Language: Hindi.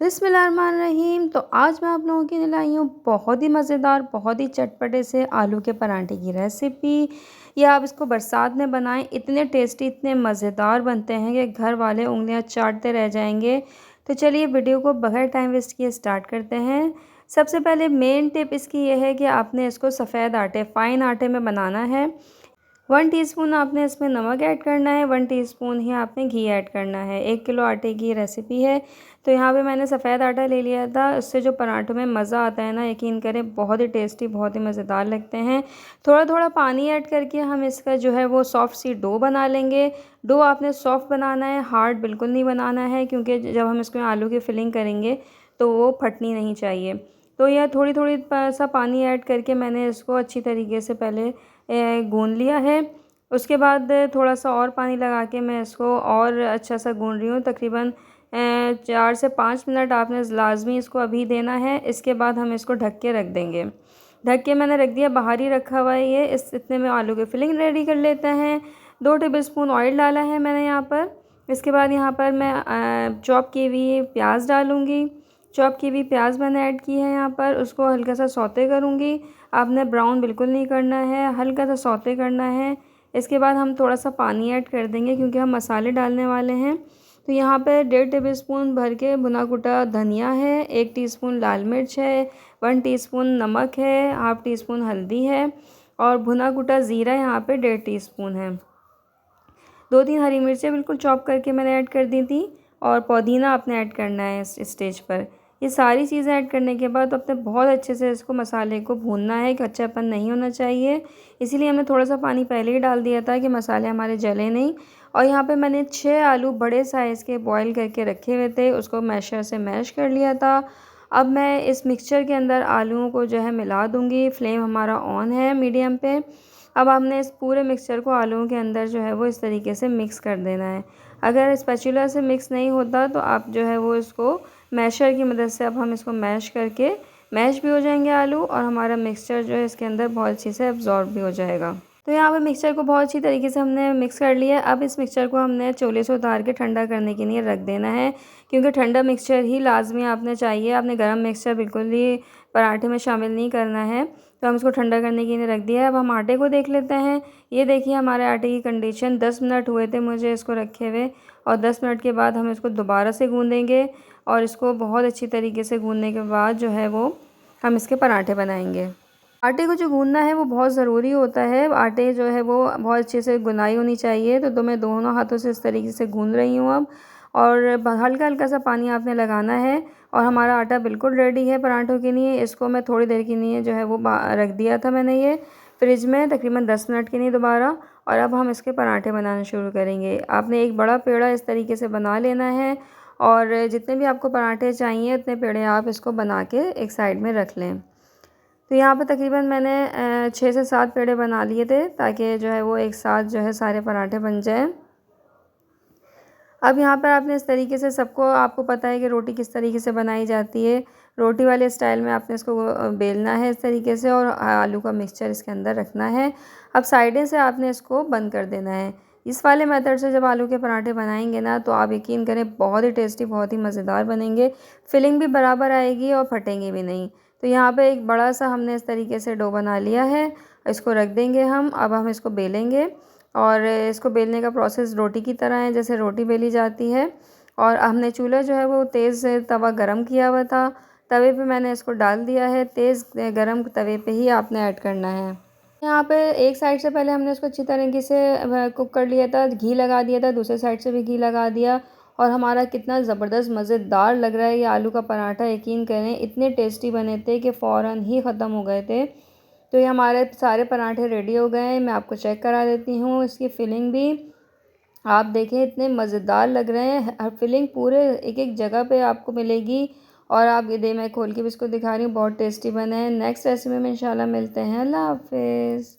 बिस्मिल्लाहिर्रहमानिर्रहीम। तो आज मैं आप लोगों के लिए लाई हूँ बहुत ही मज़ेदार, बहुत ही चटपटे से आलू के पराठे की रेसिपी। या आप इसको बरसात में बनाएं, इतने टेस्टी, इतने मज़ेदार बनते हैं कि घर वाले उँगलियां चाटते रह जाएंगे। तो चलिए वीडियो को बगैर टाइम वेस्ट किए स्टार्ट करते हैं। सबसे पहले मेन टिप इसकी यह है कि आपने इसको सफ़ेद आटे, फ़ाइन आटे में बनाना है। 1 टीस्पून आपने इसमें नमक ऐड करना है, 1 टीस्पून ही आपने घी ऐड करना है। 1 किलो आटे की रेसिपी है। तो यहाँ पे मैंने सफ़ेद आटा ले लिया था। उससे जो पराठों में मज़ा आता है ना, यकीन करें बहुत ही टेस्टी, बहुत ही मज़ेदार लगते हैं। थोड़ा थोड़ा पानी ऐड करके हम इसका जो है वो सॉफ्ट सी डो बना लेंगे। डो आपने सॉफ्ट बनाना है, हार्ड बिल्कुल नहीं बनाना है, क्योंकि जब हम इसमें आलू की फिलिंग करेंगे तो वो फटनी नहीं चाहिए। तो यह थोड़ी थोड़ी सा पानी ऐड करके मैंने इसको अच्छी तरीके से पहले गूँध लिया है। उसके बाद थोड़ा सा और पानी लगा के मैं इसको और अच्छा सा गूँध रही हूँ। तकरीबन 4 से 5 मिनट आपने लाजमी इसको अभी देना है। इसके बाद हम इसको ढक के रख देंगे। ढक के मैंने रख दिया, बाहर ही रखा हुआ है ये। इतने में आलू की फिलिंग रेडी कर लेते हैं। 2 टेबलस्पून ऑयल डाला है मैंने यहाँ पर। इसके बाद यहाँ पर मैं चॉप की हुई प्याज डालूँगी। चॉप की हुई प्याज मैंने ऐड की है यहाँ पर। उसको हल्का सा सौते करूँगी। आपने ब्राउन बिल्कुल नहीं करना है, हल्का सा सौते करना है। इसके बाद हम थोड़ा सा पानी ऐड कर देंगे, क्योंकि हम मसाले डालने वाले हैं। तो यहाँ पे 1.5 टेबलस्पून भर के भुना कुटा धनिया है, 1 टीस्पून लाल मिर्च है, 1 टीस्पून नमक है, हाफ़ टीस्पून हल्दी है और भुना कुटा ज़ीरा यहाँ पे 1.5 टीस्पून है। 2-3 हरी मिर्चें बिल्कुल चॉप करके मैंने ऐड कर दी थी और पुदीना आपने ऐड करना है इस स्टेज पर। ये सारी चीज़ें ऐड करने के बाद अपने बहुत अच्छे से इसको मसाले को भूनना है, कच्चापन नहीं होना चाहिए। इसीलिए हमने थोड़ा सा पानी पहले ही डाल दिया था कि मसाले हमारे जले नहीं। और यहाँ पे मैंने 6 आलू बड़े साइज़ के बॉईल करके रखे हुए थे, उसको मैशर से मैश कर लिया था। अब मैं इस मिक्सचर के अंदर आलूओं को जो है मिला दूँगी। फ्लेम हमारा ऑन है मीडियम पे। अब हमने इस पूरे मिक्सचर को आलूओं के अंदर जो है वो इस तरीके से मिक्स कर देना है। अगर स्पैचुला से मिक्स नहीं होता तो आप जो है वो इसको मैशर की मदद से, अब हम इसको मैश करके मैश भी हो जाएंगे आलू, और हमारा मिक्सचर जो है इसके अंदर बहुत अच्छे से एब्जॉर्ब भी हो जाएगा। तो यहाँ पे मिक्सचर को बहुत अच्छी तरीके से हमने मिक्स कर लिया है। अब इस मिक्सचर को हमने चूल्हे से उतार के ठंडा करने के लिए रख देना है, क्योंकि ठंडा मिक्सचर ही लाजमी आपने चाहिए। आपने गर्म मिक्सचर बिल्कुल ही पराठे में शामिल नहीं करना है। तो हम इसको ठंडा करने के लिए रख दिया है। अब हम आटे को देख लेते हैं। ये देखिए हमारे आटे की कंडीशन, 10 मिनट हुए थे मुझे इसको रखे हुए, और 10 मिनट के बाद हम इसको दोबारा से गूँधेंगे। और इसको बहुत अच्छी तरीके से गूँधने के बाद जो है वो हम इसके पराठे बनाएंगे। आटे को जो गूँधना है वो बहुत ज़रूरी होता है। आटे जो है वो बहुत अच्छे से गुनाई होनी चाहिए। तो मैं दोनों हाथों से इस तरीके से गूँध रही हूँ अब। और हल्का हल्का सा पानी आपने लगाना है। और हमारा आटा बिल्कुल रेडी है पराठों के लिए। इसको मैं थोड़ी देर के लिए जो है वो रख दिया था मैंने ये फ्रिज में, तकरीबन 10 मिनट के लिए दोबारा। और अब हम इसके पराठे बनाना शुरू करेंगे। आपने एक बड़ा पेड़ा इस तरीके से बना लेना है, और जितने भी आपको पराठे चाहिए उतने पेड़े आप इसको बना के एक साइड में रख लें। तो यहाँ पे तकरीबन मैंने 6 से 7 पेड़े बना लिए थे, ताकि जो है वो एक साथ जो है सारे पराठे बन जाएं। अब यहाँ पर आपने इस तरीके से सबको, आपको पता है कि रोटी किस तरीके से बनाई जाती है। रोटी वाले स्टाइल में आपने इसको बेलना है इस तरीके से, और आलू का मिक्सचर इसके अंदर रखना है। अब साइडें से आपने इसको बंद कर देना है। इस वाले मेथड से जब आलू के पराठे बनाएंगे ना, तो आप यकीन करें बहुत ही टेस्टी, बहुत ही मज़ेदार बनेंगे। फिलिंग भी बराबर आएगी और फटेंगे भी नहीं। तो यहाँ पे एक बड़ा सा हमने इस तरीके से डो बना लिया है। इसको रख देंगे हम। अब हम इसको बेलेंगे, और इसको बेलने का प्रोसेस रोटी की तरह है, जैसे रोटी बेली जाती है। और हमने चूल्हा जो है वो तेज़ तवा गरम किया हुआ था। तवे पे मैंने इसको डाल दिया है। तेज़ गरम तवे पे ही आपने ऐड करना है। यहाँ पे एक साइड से पहले हमने इसको अच्छी तरीके से कुक कर लिया था, घी लगा दिया था, दूसरे साइड से भी घी लगा दिया। और हमारा कितना ज़बरदस्त मज़ेदार लग रहा है ये आलू का पराठा। यकीन करें इतने टेस्टी बने थे कि फ़ौरन ही ख़त्म हो गए थे। तो ये हमारे सारे पराठे रेडी हो गए हैं। मैं आपको चेक करा देती हूँ इसकी फिलिंग भी। आप देखें इतने मज़ेदार लग रहे हैं। हर फिलिंग पूरे एक एक जगह पे आपको मिलेगी। और आप ये मैं खोल के भी इसको दिखा रही हूँ, बहुत टेस्टी बने हैं। नेक्स्ट रेसिपी में इंशाल्लाह मिलते हैं। अल्लाह हाफ़िज़।